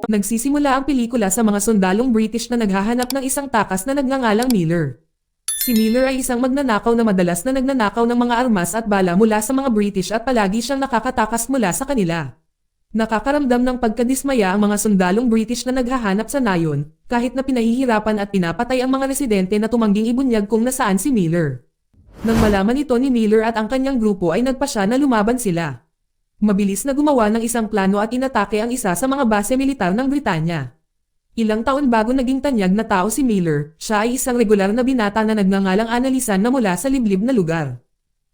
Nagsisimula ang pelikula sa mga sundalong British na naghahanap ng isang takas na nagngangalang Miller. Si Miller ay isang magnanakaw na madalas na nagnanakaw ng mga armas at bala mula sa mga British at palagi siyang nakakatakas mula sa kanila. Nakakaramdam ng pagkadismaya ang mga sundalong British na naghahanap sa nayon, kahit na pinahihirapan at pinapatay ang mga residente na tumangging ibunyag kung nasaan si Miller. Nang malaman ito ni Miller at ang kanyang grupo ay nagpasya na lumaban sila. Mabilis na gumawa ng isang plano at inatake ang isa sa mga base militar ng Britanya. Ilang taon bago naging tanyag na tao si Miller, siya ay isang regular na binata na nagngangalang Annalisan na mula sa liblib na lugar.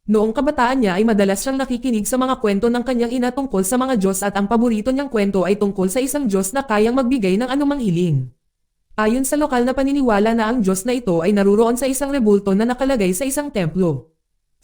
Noong kabataan niya ay madalas siyang nakikinig sa mga kwento ng kanyang ina tungkol sa mga Diyos at ang paborito niyang kwento ay tungkol sa isang Diyos na kayang magbigay ng anumang hiling. Ayon sa lokal na paniniwala na ang Diyos na ito ay naruroon sa isang rebulto na nakalagay sa isang templo.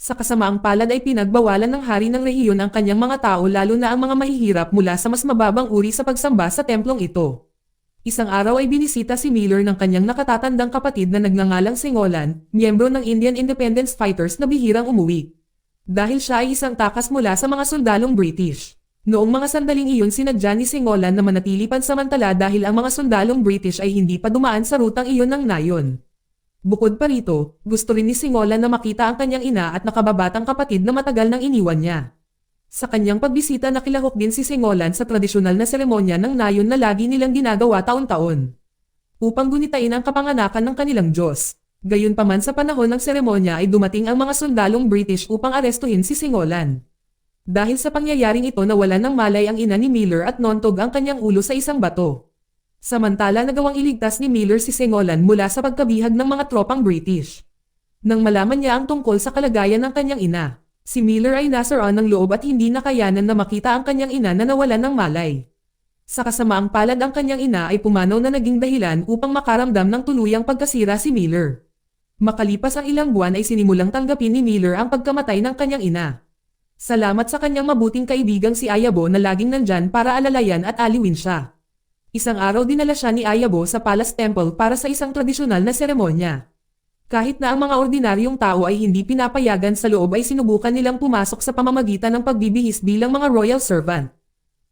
Sa kasamaang palad ay pinagbawalan ng hari ng rehiyon ang kanyang mga tao lalo na ang mga mahihirap mula sa mas mababang uri sa pagsamba sa templong ito. Isang araw ay binisita si Miller ng kanyang nakatatandang kapatid na nagngangalang Singolan, miyembro ng Indian Independence Fighters na bihirang umuwi. Dahil siya ay isang takas mula sa mga sundalong British. Noong mga sandaling iyon sinadya ni Singolan na manatili pansamantala dahil ang mga sundalong British ay hindi pa dumaan sa rutang iyon ng nayon. Bukod pa rito, gusto rin ni Singolan na makita ang kanyang ina at nakababatang kapatid na matagal nang iniwan niya. Sa kanyang pagbisita nakilahok din si Singolan sa tradisyonal na seremonya ng nayon na lagi nilang ginagawa taon-taon. Upang gunitain ang kapanganakan ng kanilang Diyos. Gayunpaman sa panahon ng seremonya ay dumating ang mga sundalong British upang arestuhin si Singolan. Dahil sa pangyayaring ito nawalan ng malay ang ina ni Miller at nontog ang kanyang ulo sa isang bato. Samantala nagawang iligtas ni Miller si Singolan mula sa pagkabihag ng mga tropang British. Nang malaman niya ang tungkol sa kalagayan ng kanyang ina, si Miller ay nasaraan ng loob at hindi nakayanan na makita ang kanyang ina na nawalan ng malay. Sa kasamaang palad ang kanyang ina ay pumanaw na naging dahilan upang makaramdam ng tuluyang pagkasira si Miller. Makalipas ang ilang buwan ay sinimulang tanggapin ni Miller ang pagkamatay ng kanyang ina. Salamat sa kanyang mabuting kaibigang si Ayabo na laging nandyan para alalayan at aliwin siya. Isang araw dinala siya ni Ayabo sa Palace Temple para sa isang tradisyonal na seremonya. Kahit na ang mga ordinaryong tao ay hindi pinapayagan sa loob ay sinubukan nilang pumasok sa pamamagitan ng pagbibihis bilang mga royal servant.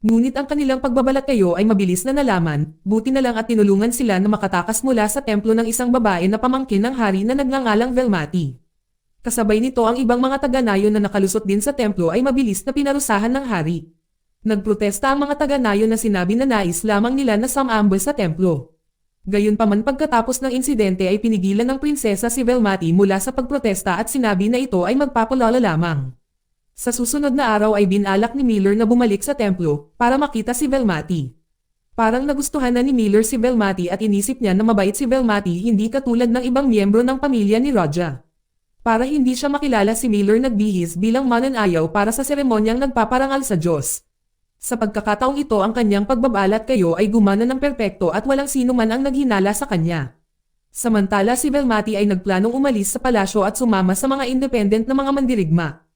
Ngunit ang kanilang pagbabalakayo ay mabilis na nalaman, buti na lang at tinulungan sila na makatakas mula sa templo ng isang babae na pamangkin ng hari na nagngangalang Velmati. Kasabay nito ang ibang mga taga-nayon na nakalusot din sa templo ay mabilis na pinarusahan ng hari. Nagprotesta ang mga taga-nayon na sinabi na nais lamang nila na sumambol sa templo. Gayunpaman pagkatapos ng insidente ay pinigilan ng prinsesa si Velmati mula sa pagprotesta at sinabi na ito ay magpapalala lamang. Sa susunod na araw ay binalak ni Miller na bumalik sa templo para makita si Velmati. Parang nagustuhan na ni Miller si Velmati at inisip niya na mabait si Velmati hindi katulad ng ibang miyembro ng pamilya ni Raja. Para hindi siya makilala si Miller nagbihis bilang mananayaw para sa seremonyang nagpaparangal sa Diyos. Sa pagkakataong ito ang kanyang pagbabalat kayo ay gumana ng perpekto at walang sino man ang naghinala sa kanya. Samantala si Velmati ay nagplanong umalis sa palasyo at sumama sa mga independent na mga mandirigma.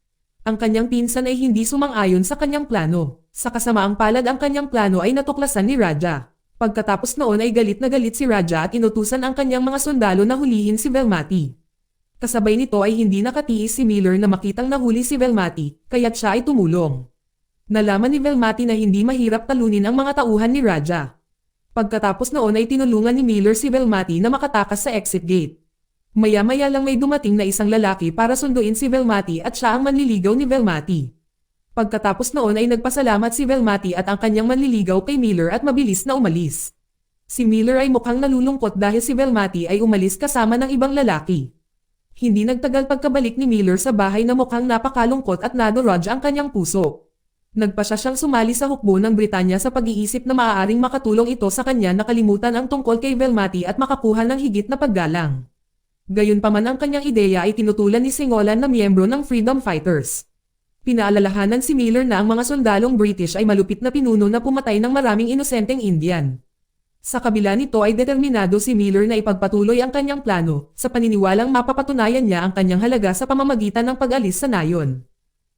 Ang kanyang pinsan ay hindi sumang-ayon sa kanyang plano. Sa kasamaang palad ang kanyang plano ay natuklasan ni Raja. Pagkatapos noon ay galit na galit si Raja at inutusan ang kanyang mga sundalo na hulihin si Velmati. Kasabay nito ay hindi nakatiis si Miller na makitang nahuli si Velmati, kaya't siya ay tumulong. Nalaman ni Velmati na hindi mahirap talunin ang mga tauhan ni Raja. Pagkatapos noon ay tinulungan ni Miller si Velmati na makatakas sa exit gate. Maya-maya lang may dumating na isang lalaki para sunduin si Velmati at siya ang manliligaw ni Velmati. Pagkatapos noon ay nagpasalamat si Velmati at ang kanyang manliligaw kay Miller at mabilis na umalis. Si Miller ay mukhang nalulungkot dahil si Velmati ay umalis kasama ng ibang lalaki. Hindi nagtagal pagkabalik ni Miller sa bahay na mukhang napakalungkot at nadurog ang kanyang puso. Nagpasya siyang sumali sa hukbo ng Britanya sa pag-iisip na maaaring makatulong ito sa kanya na kalimutan ang tungkol kay Velmati at makakuha ng higit na paggalang. Gayunpaman ang kanyang ideya ay tinutulan ni Singolan na miyembro ng Freedom Fighters. Pinaalalahanan si Miller na ang mga sundalong British ay malupit na pinuno na pumatay ng maraming inosenteng Indian. Sa kabila nito ay determinado si Miller na ipagpatuloy ang kanyang plano, sa paniniwalang mapapatunayan niya ang kanyang halaga sa pamamagitan ng pag-alis sa nayon.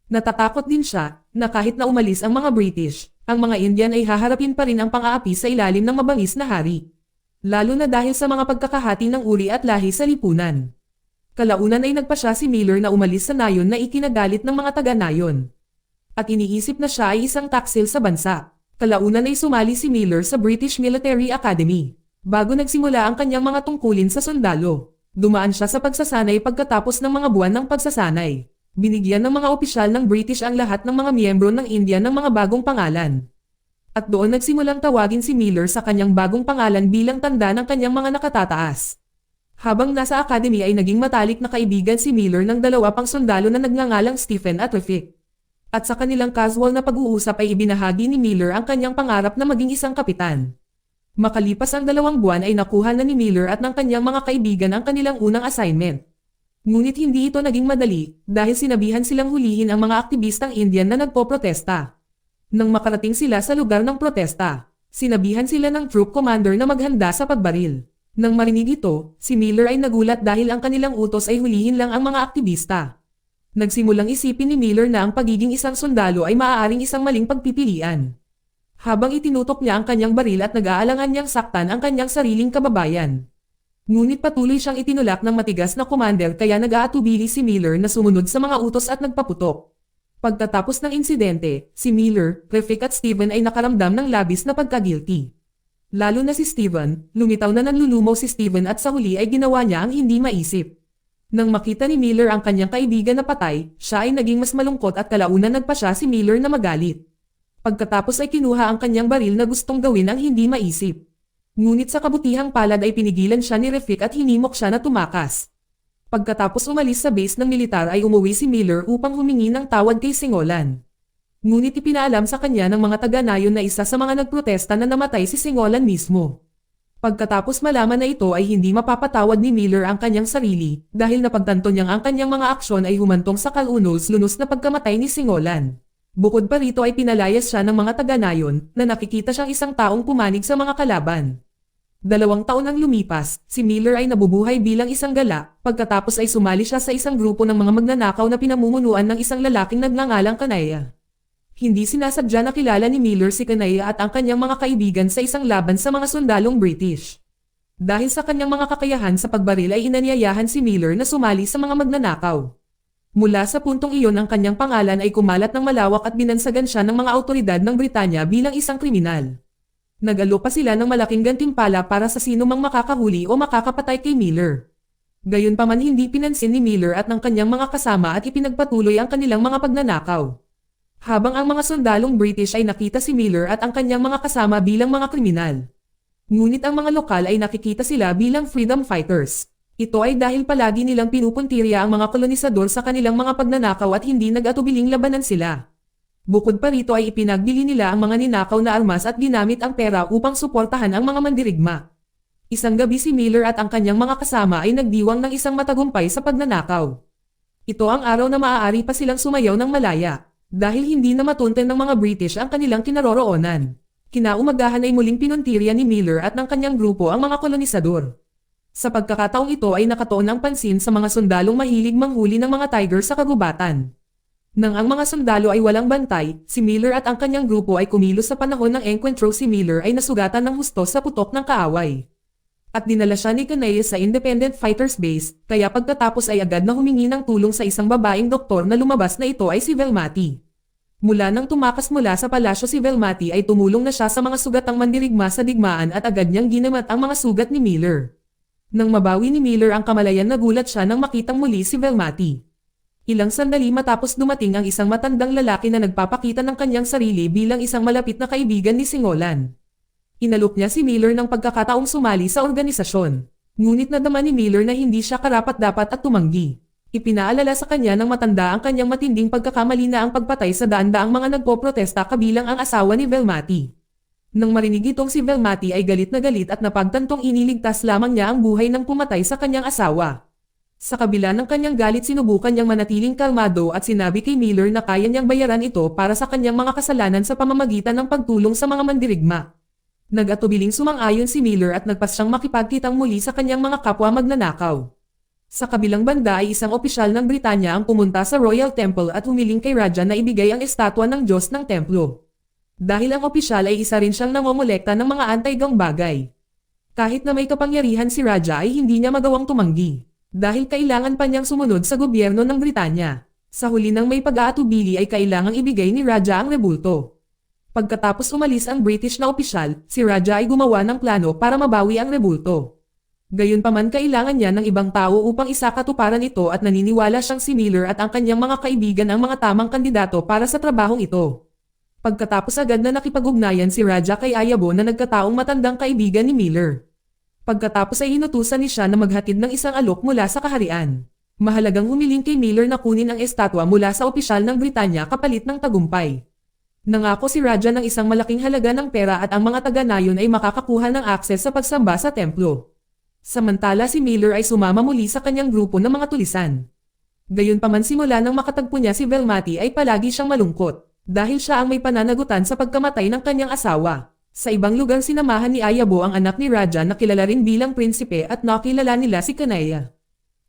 Natatakot din siya, na kahit na umalis ang mga British, ang mga Indian ay haharapin pa rin ang pang-aapi sa ilalim ng mabangis na hari. Lalo na dahil sa mga pagkakahati ng uri at lahi sa lipunan. Kalaunan ay nagpasya si Miller na umalis sa nayon na ikinagalit ng mga taga-nayon. At iniisip na siya ay isang taksil sa bansa. Kalaunan ay sumali si Miller sa British Military Academy. Bago nagsimula ang kanyang mga tungkulin sa sundalo, dumaan siya sa pagsasanay pagkatapos ng mga buwan ng pagsasanay. Binigyan ng mga opisyal ng British ang lahat ng mga miyembro ng India ng mga bagong pangalan. At doon nagsimulang tawagin si Miller sa kanyang bagong pangalan bilang tanda ng kanyang mga nakatataas. Habang nasa academy ay naging matalik na kaibigan si Miller ng dalawa pang sundalo na nagngangalang Stephen at Rafik. At sa kanilang casual na pag-uusap ay ibinahagi ni Miller ang kanyang pangarap na maging isang kapitan. Makalipas ang 2 buwan ay nakuha na ni Miller at ng kanyang mga kaibigan ang kanilang unang assignment. Ngunit hindi ito naging madali dahil sinabihan silang hulihin ang mga aktivistang Indian na nagpoprotesta. Nang makarating sila sa lugar ng protesta, sinabihan sila ng troop commander na maghanda sa pagbaril. Nang marinig ito, si Miller ay nagulat dahil ang kanilang utos ay hulihin lang ang mga aktivista. Nagsimulang isipin ni Miller na ang pagiging isang sundalo ay maaaring isang maling pagpipilian. Habang itinutok niya ang kanyang baril at nag-aalangan niyang saktan ang kanyang sariling kababayan. Ngunit patuloy siyang itinulak ng matigas na commander kaya nag-aatubili si Miller na sumunod sa mga utos at nagpaputok. Pagkatapos ng insidente, si Miller, Rafik at Stephen ay nakaramdam ng labis na pagka-guilty. Lalo na si Stephen, lumitaw na nanlulumaw si Stephen at sa huli ay ginawa niya ang hindi maisip. Nang makita ni Miller ang kanyang kaibigan na patay, siya ay naging mas malungkot at kalaunan nagpa siya si Miller na magalit. Pagkatapos ay kinuha ang kanyang baril na gustong gawin ang hindi maisip. Ngunit sa kabutihang palad ay pinigilan siya ni Rafik at hinimok siya na tumakas. Pagkatapos umalis sa base ng militar ay umuwi si Miller upang humingi ng tawad kay Singolan. Ngunit ipinaalam sa kanya ng mga taga-nayon na isa sa mga nagprotesta na namatay si Singolan mismo. Pagkatapos malaman na ito ay hindi mapapatawad ni Miller ang kanyang sarili dahil napagtanto niyang ang kanyang mga aksyon ay humantong sa kalunos-lunos na pagkamatay ni Singolan. Bukod pa rito ay pinalayas siya ng mga taga-nayon na nakikita siyang isang taong pumanig sa mga kalaban. 2 taon ang lumipas, si Miller ay nabubuhay bilang isang gala, pagkatapos ay sumali siya sa isang grupo ng mga magnanakaw na pinamumunuan ng isang lalaking nagngangalang Kanaya. Hindi sinasadya na kilala ni Miller si Kanaya at ang kanyang mga kaibigan sa isang laban sa mga sundalong British. Dahil sa kanyang mga kakayahan sa pagbaril ay inanyayahan si Miller na sumali sa mga magnanakaw. Mula sa puntong iyon ang kanyang pangalan ay kumalat ng malawak at binansagan siya ng mga autoridad ng Britanya bilang isang kriminal. Nag-alok pa sila ng malaking gantimpala para sa sino mang makakahuli o makakapatay kay Miller. Gayunpaman hindi pinansin ni Miller at ng kanyang mga kasama at ipinagpatuloy ang kanilang mga pagnanakaw. Habang ang mga sundalong British ay nakita si Miller at ang kanyang mga kasama bilang mga kriminal. Ngunit ang mga lokal ay nakikita sila bilang freedom fighters. Ito ay dahil palagi nilang pinupuntirya ang mga kolonisador sa kanilang mga pagnanakaw at hindi nag-atubiling labanan sila. Bukod pa rito ay ipinagbili nila ang mga ninakaw na armas at ginamit ang pera upang suportahan ang mga mandirigma. Isang gabi si Miller at ang kanyang mga kasama ay nagdiwang ng isang matagumpay sa pagnanakaw. Ito ang araw na maaari pa silang sumayaw ng malaya, dahil hindi na matunten ng mga British ang kanilang kinaroroonan. Kinaumagahan ay muling pinuntirya ni Miller at ng kanyang grupo ang mga kolonisador. Sa pagkakataong ito ay nakatuon ang pansin sa mga sundalong mahilig manghuli ng mga tiger sa kagubatan. Nang ang mga sundalo ay walang bantay, si Miller at ang kanyang grupo ay kumilos sa panahon ng encuentro. Si Miller ay nasugatan ng husto sa putok ng kaaway. At dinala siya ni Kanaya sa Independent Fighters Base, kaya pagkatapos ay agad na humingi ng tulong sa isang babaeng doktor na lumabas na ito ay si Velmati. Mula nang tumakas mula sa palasyo si Velmati ay tumulong na siya sa mga sugatang mandirigma sa digmaan at agad niyang ginamat ang mga sugat ni Miller. Nang mabawi ni Miller ang kamalayan nagulat siya nang makitang muli si Velmati. Ilang sandali matapos dumating ang isang matandang lalaki na nagpapakita ng kanyang sarili bilang isang malapit na kaibigan ni Singolan. Inalok niya si Miller ng pagkakataong sumali sa organisasyon. Ngunit nadama ni Miller na hindi siya karapat-dapat at tumanggi. Ipinaalala sa kanya ng matanda ang kanyang matinding pagkakamali na ang pagpatay sa daan-daang mga nagpoprotesta kabilang ang asawa ni Velmati. Nang marinig itong si Velmati ay galit at napagtantong iniligtas lamang niya ang buhay ng pumatay sa kanyang asawa. Sa kabila ng kanyang galit sinubukan niyang manatiling kalmado at sinabi kay Miller na kaya niyang bayaran ito para sa kanyang mga kasalanan sa pamamagitan ng pagtulong sa mga mandirigma. Nag-atubiling sumang-ayon si Miller at nagpasyang makipagkitang muli sa kanyang mga kapwa magnanakaw. Sa kabilang banda ay isang opisyal ng Britanya ang pumunta sa Royal Temple at humiling kay Raja na ibigay ang estatwa ng Diyos ng templo. Dahil ang opisyal ay isa rin siyang nangongolekta ng mga anti-gang bagay. Kahit na may kapangyarihan si Raja ay hindi niya magawang tumanggi. Dahil kailangan pa niyang sumunod sa gobyerno ng Britanya. Sa huli ng may pag-aatubili ay kailangang ibigay ni Raja ang rebulto. Pagkatapos umalis ang British na opisyal, si Raja ay gumawa ng plano para mabawi ang rebulto. Gayunpaman kailangan niya ng ibang tao upang isakatuparan ito at naniniwala siyang si Miller at ang kanyang mga kaibigan ang mga tamang kandidato para sa trabahong ito. Pagkatapos agad na nakipag-ugnayan si Raja kay Ayabo na nagkataong matandang kaibigan ni Miller. Pagkatapos ay inutusan ni siya na maghatid ng isang alok mula sa kaharian. Mahalagang humiling kay Miller na kunin ang estatwa mula sa opisyal ng Britanya kapalit ng tagumpay. Nangako si Raja ng isang malaking halaga ng pera at ang mga taga-nayon ay makakakuha ng akses sa pagsamba sa templo. Samantala si Miller ay sumama muli sa kanyang grupo ng mga tulisan. Gayunpaman simula nang makatagpo niya si Velmati ay palagi siyang malungkot, dahil siya ang may pananagutan sa pagkamatay ng kanyang asawa. Sa ibang lugar sinamahan ni Ayabo ang anak ni Raja na kilala rin bilang prinsipe at nakilala nila si Kanaya.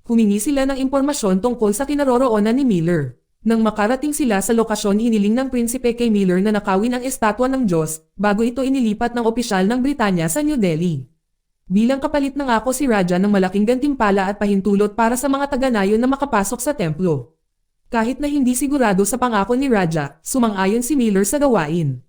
Humingi sila ng impormasyon tungkol sa kinaroroonan ni Miller. Nang makarating sila sa lokasyon hiniling ng prinsipe kay Miller na nakawin ang estatwa ng Diyos bago ito inilipat ng opisyal ng Britanya sa New Delhi. Bilang kapalit ng ako si Raja ng malaking gantimpala at pahintulot para sa mga taga-nayon na makapasok sa templo. Kahit na hindi sigurado sa pangako ni Raja, sumang-ayon si Miller sa gawain.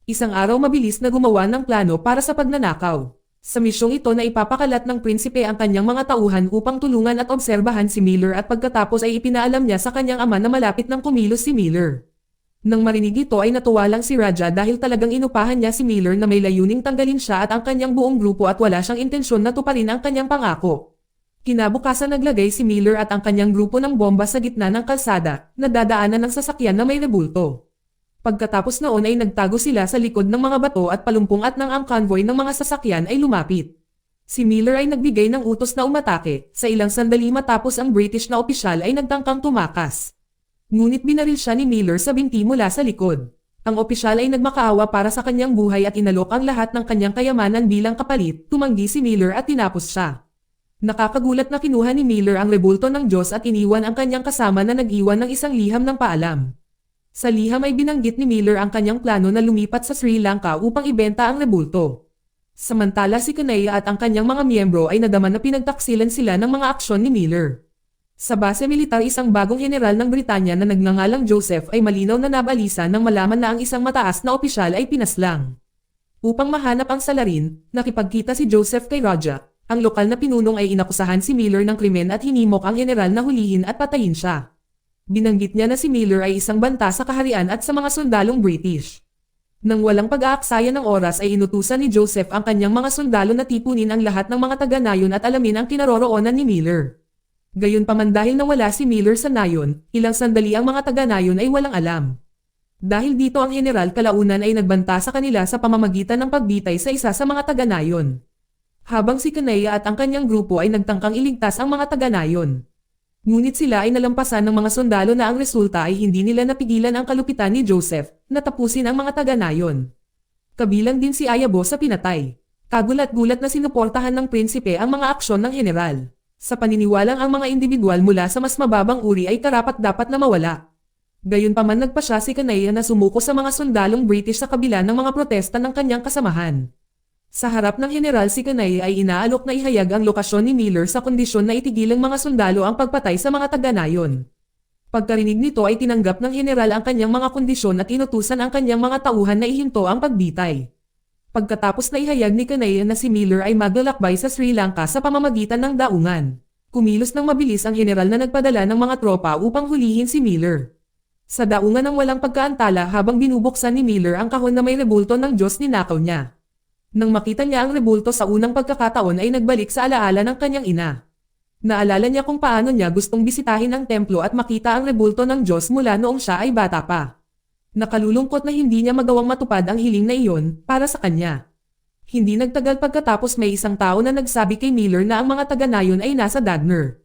Isang araw mabilis na gumawa ng plano para sa pagnanakaw. Sa misyong ito na ipapakalat ng prinsipe ang kanyang mga tauhan upang tulungan at obserbahan si Miller at pagkatapos ay ipinaalam niya sa kanyang ama na malapit ng kumilos si Miller. Nang marinig ito ay natuwa lang si Raja dahil talagang inupahan niya si Miller na may layuning tanggalin siya at ang kanyang buong grupo at wala siyang intensyon na tuparin ang kanyang pangako. Kinabukasan naglagay si Miller at ang kanyang grupo ng bomba sa gitna ng kalsada, na dadaanan ng sasakyan na may rebulto. Pagkatapos noon ay nagtago sila sa likod ng mga bato at palumpong at nang ang convoy ng mga sasakyan ay lumapit. Si Miller ay nagbigay ng utos na umatake, sa ilang sandali matapos ang British na opisyal ay nagtangkang tumakas. Ngunit binaril siya ni Miller sa binti mula sa likod. Ang opisyal ay nagmakaawa para sa kanyang buhay at inalok ang lahat ng kanyang kayamanan bilang kapalit, tumanggi si Miller at tinapos siya. Nakakagulat na kinuha ni Miller ang rebulto ng Diyos at iniwan ang kanyang kasama na nag-iwan ng isang liham ng paalam. Sa liham ay binanggit ni Miller ang kanyang plano na lumipat sa Sri Lanka upang ibenta ang rebulto. Samantala si Kanaya at ang kanyang mga miyembro ay nadama na pinagtaksilan sila ng mga aksyon ni Miller. Sa base militar isang bagong general ng Britanya na nagngangalang Joseph ay malinaw na nabalisa nang malaman na ang isang mataas na opisyal ay pinaslang. Upang mahanap ang salarin, nakipagkita si Joseph kay Raja. Ang lokal na pinunong ay inakusahan si Miller ng krimen at hinimok ang general na hulihin at patayin siya. Binanggit niya na si Miller ay isang banta sa kaharian at sa mga sundalong British. Nang walang pag-aaksaya ng oras ay inutusan ni Joseph ang kanyang mga sundalo na tipunin ang lahat ng mga taga-nayon at alamin ang kinaroroonan ni Miller. Gayunpaman dahil nawala si Miller sa nayon, ilang sandali ang mga taga-nayon ay walang alam. Dahil dito ang general kalaunan ay nagbanta sa kanila sa pamamagitan ng pagbitay sa isa sa mga taga-nayon. Habang si Kanaya at ang kanyang grupo ay nagtangkang iligtas ang mga taga-nayon. Ngunit sila ay nalampasan ng mga sundalo na ang resulta ay hindi nila napigilan ang kalupitan ni Joseph na tapusin ang mga taga-nayon. Kabilang din si Ayabo sa pinatay. Kagulat-gulat na sinuportahan ng prinsipe ang mga aksyon ng general. Sa paniniwalang ang mga individual mula sa mas mababang uri ay karapat-dapat na mawala. Gayunpaman nagpasya si Kanaya na sumuko sa mga sundalong British sa kabila ng mga protesta ng kanyang kasamahan. Sa harap ng general si Kanaya ay inaalok na ihayag ang lokasyon ni Miller sa kondisyon na itigil ang mga sundalo ang pagpatay sa mga taga-nayon. Pagkarinig nito ay tinanggap ng general ang kanyang mga kondisyon at inutusan ang kanyang mga tauhan na ihinto ang pagbitay. Pagkatapos na ihayag ni Kanaya na si Miller ay maglalakbay sa Sri Lanka sa pamamagitan ng daungan. Kumilos ng mabilis ang general na nagpadala ng mga tropa upang hulihin si Miller. Sa daungan ng walang pagkaantala habang binubuksan ni Miller ang kahon na may rebulto ng Diyos ninakaw niya. Nang makita niya ang rebulto sa unang pagkakataon ay nagbalik sa alaala ng kanyang ina. Naalala niya kung paano niya gustong bisitahin ang templo at makita ang rebulto ng Diyos mula noong siya ay bata pa. Nakalulungkot na hindi niya magawang matupad ang hiling na iyon para sa kanya. Hindi nagtagal pagkatapos may isang tao na nagsabi kay Miller na ang mga taga-nayon ay nasa Dagner.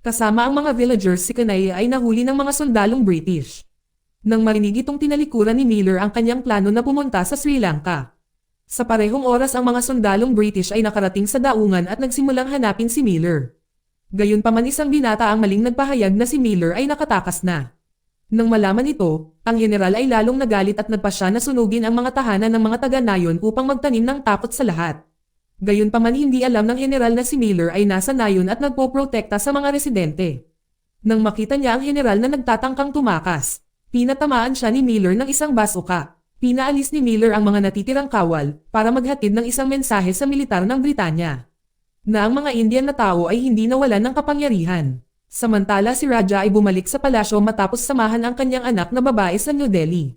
Kasama ang mga villagers si Kanaya ay nahuli ng mga sundalong British. Nang marinig itong tinalikuran ni Miller ang kanyang plano na pumunta sa Sri Lanka. Sa parehong oras ang mga sundalong British ay nakarating sa daungan at nagsimulang hanapin si Miller. Gayunpaman isang binata ang maling nagpahayag na si Miller ay nakatakas na. Nang malaman ito, ang general ay lalong nagalit at nagpasya na sunugin ang mga tahanan ng mga taga-nayon upang magtanim ng takot sa lahat. Gayunpaman hindi alam ng general na si Miller ay nasa nayon at nagpoprotekta sa mga residente. Nang makita niya ang general na nagtatangkang tumakas, pinatamaan siya ni Miller ng isang basuka. Pinaalis ni Miller ang mga natitirang kawal para maghatid ng isang mensahe sa militar ng Britanya na ang mga Indian na tao ay hindi nawalan ng kapangyarihan. Samantala si Raja ay bumalik sa palasyo matapos samahan ang kanyang anak na babae sa New Delhi.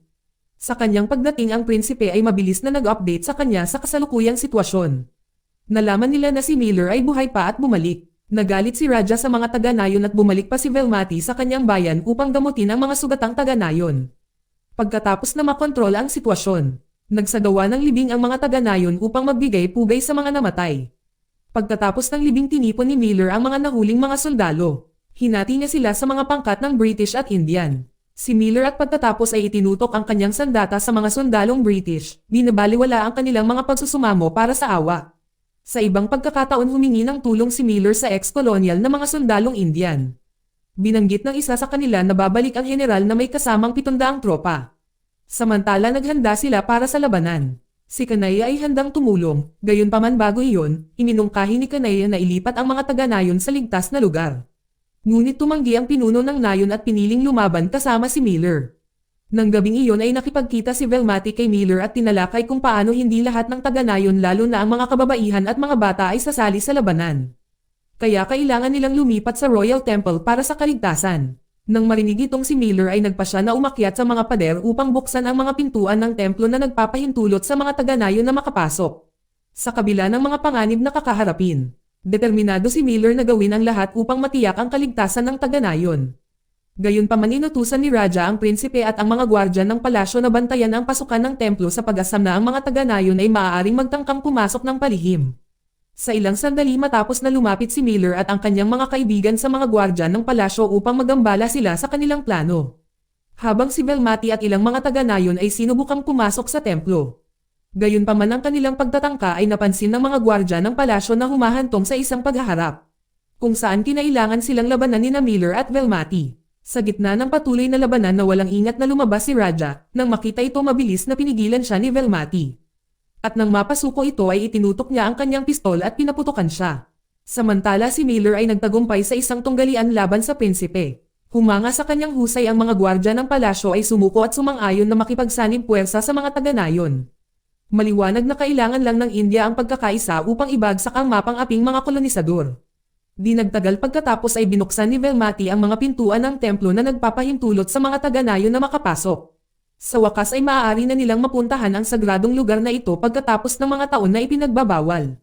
Sa kanyang pagdating ang prinsipe ay mabilis na nag-update sa kanya sa kasalukuyang sitwasyon. Nalaman nila na si Miller ay buhay pa at bumalik. Nagalit si Raja sa mga taga-nayon at bumalik pa si Velmati sa kanyang bayan upang gamutin ang mga sugatang taga-nayon. Pagkatapos na makontrol ang sitwasyon, nagsagawa ng libing ang mga taga-nayon upang magbigay pugay sa mga namatay. Pagkatapos ng libing tinipon ni Miller ang mga nahuling mga sundalo. Hinati niya sila sa mga pangkat ng British at Indian. Si Miller at pagkatapos ay itinutok ang kanyang sandata sa mga sundalong British, binabaliwala ang kanilang mga pagsusumamo para sa awa. Sa ibang pagkakataon humingi ng tulong si Miller sa ex-colonial na mga sundalong Indian. Binanggit ng isa sa kanila na babalik ang general na may kasamang 700 tropa. Samantala naghanda sila para sa labanan. Si Kanaya ay handang tumulong, gayunpaman bago iyon, iminungkahi ni Kanaya na ilipat ang mga taga-nayon sa ligtas na lugar. Ngunit tumanggi ang pinuno ng nayon at piniling lumaban kasama si Miller. Nang gabing iyon ay nakipagkita si Velmati kay Miller at tinalakay kung paano hindi lahat ng taga-nayon lalo na ang mga kababaihan at mga bata ay sasali sa labanan. Kaya kailangan nilang lumipat sa Royal Temple para sa kaligtasan. Nang marinig itong si Miller ay nagpasya na umakyat sa mga pader upang buksan ang mga pintuan ng templo na nagpapahintulot sa mga taga-nayon na makapasok. Sa kabila ng mga panganib na kakaharapin, determinado si Miller na gawin ang lahat upang matiyak ang kaligtasan ng taga-nayon. Gayunpaman inutusan ni Raja ang prinsipe at ang mga gwardya ng palasyo na bantayan ang pasukan ng templo sa pag-asam na ang mga taga-nayon ay maaaring magtangkang pumasok ng palihim. Sa ilang sandali matapos na lumapit si Miller at ang kanyang mga kaibigan sa mga gwardya ng palasyo upang magambala sila sa kanilang plano. Habang si Velmati at ilang mga taga-nayon ay sinubukang pumasok sa templo. Gayunpaman ang kanilang pagtatangka ay napansin ng mga gwardya ng palasyo na humahantong sa isang paghaharap, kung saan kinailangan silang labanan ni Miller at Velmati. Sa gitna ng patuloy na labanan na walang ingat na lumabas si Raja, nang makita ito mabilis na pinigilan siya ni Velmati. At nang mapasuko ito ay itinutok niya ang kanyang pistol at pinaputukan siya. Samantala si Miller ay nagtagumpay sa isang tunggalian laban sa prinsipe. Humanga sa kanyang husay ang mga gwardya ng palasyo ay sumuko at sumang-ayon na makipagsanib puwersa sa mga taga-nayon. Maliwanag na kailangan lang ng India ang pagkakaisa upang ibagsak ang mapang-aping mga kolonisador. Di nagtagal pagkatapos ay binuksan ni Velmati ang mga pintuan ng templo na nagpapahintulot sa mga taga-nayon na makapasok. Sa wakas ay maaari na nilang mapuntahan ang sagradong lugar na ito pagkatapos ng mga taon na ipinagbabawal.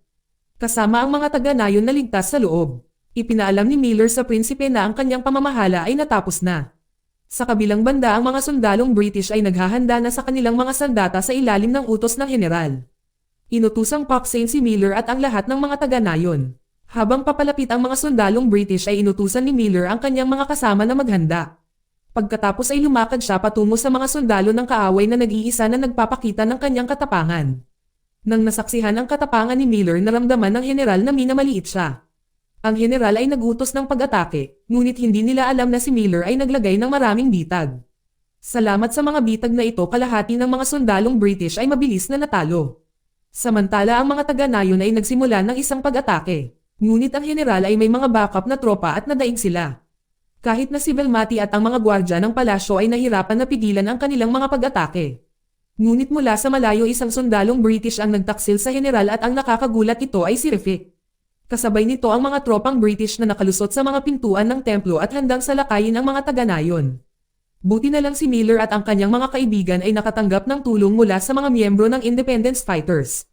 Kasama ang mga taga-nayon na ligtas sa loob. Ipinaalam ni Miller sa prinsipe na ang kanyang pamamahala ay natapos na. Sa kabilang banda ang mga sundalong British ay naghahanda na sa kanilang mga sandata sa ilalim ng utos ng general. Inutusang paksain si Miller at ang lahat ng mga taga-nayon. Habang papalapit ang mga sundalong British ay inutusan ni Miller ang kanyang mga kasama na maghanda. Pagkatapos ay lumakad siya patungo sa mga sundalo ng kaaway na nag-iisa na nagpapakita ng kanyang katapangan. Nang nasaksihan ang katapangan ni Miller naramdaman ng general na minamaliit siya. Ang general ay nagutos ng pag-atake, ngunit hindi nila alam na si Miller ay naglagay ng maraming bitag. Salamat sa mga bitag na ito kalahati ng mga sundalong British ay mabilis na natalo. Samantala ang mga taga-nayon ay nagsimula ng isang pag-atake, ngunit ang general ay may mga backup na tropa at nadaig sila. Kahit na si Velmati at ang mga gwardya ng palasyo ay nahirapan na pigilan ang kanilang mga pag-atake. Ngunit mula sa malayo isang sundalong British ang nagtaksil sa general at ang nakakagulat ito ay si Refik. Kasabay nito ang mga tropang British na nakalusot sa mga pintuan ng templo at handang salakayin ang mga taga-nayon. Buti na lang si Miller at ang kanyang mga kaibigan ay nakatanggap ng tulong mula sa mga miyembro ng independence fighters.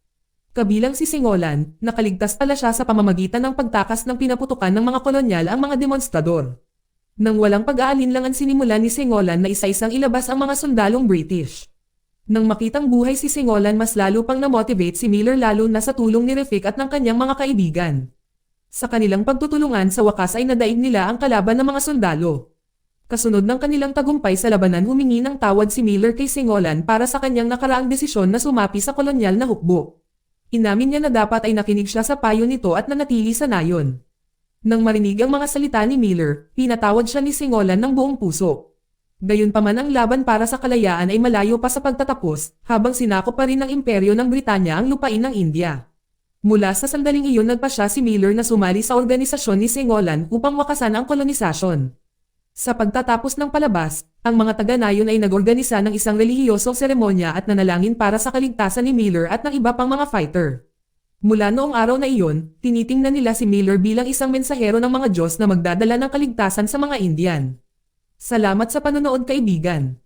Kabilang si Singolan, nakaligtas pala siya sa pamamagitan ng pagtakas ng pinaputukan ng mga kolonyal ang mga demonstrador. Nang walang pag-aalinlangan sinimulan ni Singolan na isa-isang ilabas ang mga sundalong British. Nang makitang buhay si Singolan mas lalo pang na-motivate si Miller lalo na sa tulong ni Refik at ng kanyang mga kaibigan. Sa kanilang pagtutulungan sa wakas ay nadaig nila ang kalaban ng mga sundalo. Kasunod ng kanilang tagumpay sa labanan humingi ng tawad si Miller kay Singolan para sa kanyang nakaraang desisyon na sumapi sa kolonyal na hukbo. Inamin niya na dapat ay nakinig siya sa payo nito at nanatili sa nayon. Nang marinig ang mga salita ni Miller, pinatawad siya ni Singolan ng buong puso. Gayunpaman ang laban para sa kalayaan ay malayo pa sa pagtatapos, habang sinakop pa rin ng imperyo ng Britanya ang lupain ng India. Mula sa sandaling iyon nagpasya si Miller na sumali sa organisasyon ni Singolan upang wakasan ang kolonisasyon. Sa pagtatapos ng palabas, ang mga taga-nayon ay nag-organisa ng isang relihiyosong seremonya at nanalangin para sa kaligtasan ni Miller at ng iba pang mga fighter. Mula noong araw na iyon, tinitingnan nila si Miller bilang isang mensahero ng mga Diyos na magdadala ng kaligtasan sa mga Indian. Salamat sa panonood, kaibigan.